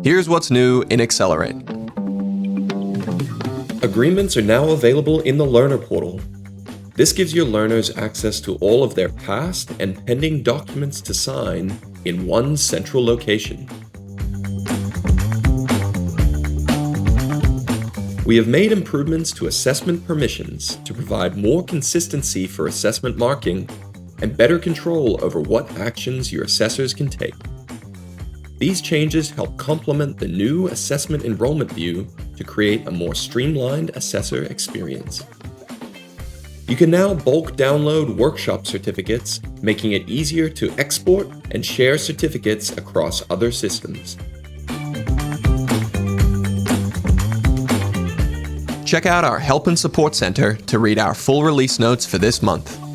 Here's what's new in aXcelerate. Agreements are now available in the Learner portal. This gives your learners access to all of their past and pending documents to sign in one central location. We have made improvements to assessment permissions to provide more consistency for assessment marking and better control over what actions your assessors can take. These changes help complement the new assessment enrollment view to create a more streamlined assessor experience. You can now bulk download workshop certificates, making it easier to export and share certificates across other systems. Check out our Help and Support Center to read our full release notes for this month.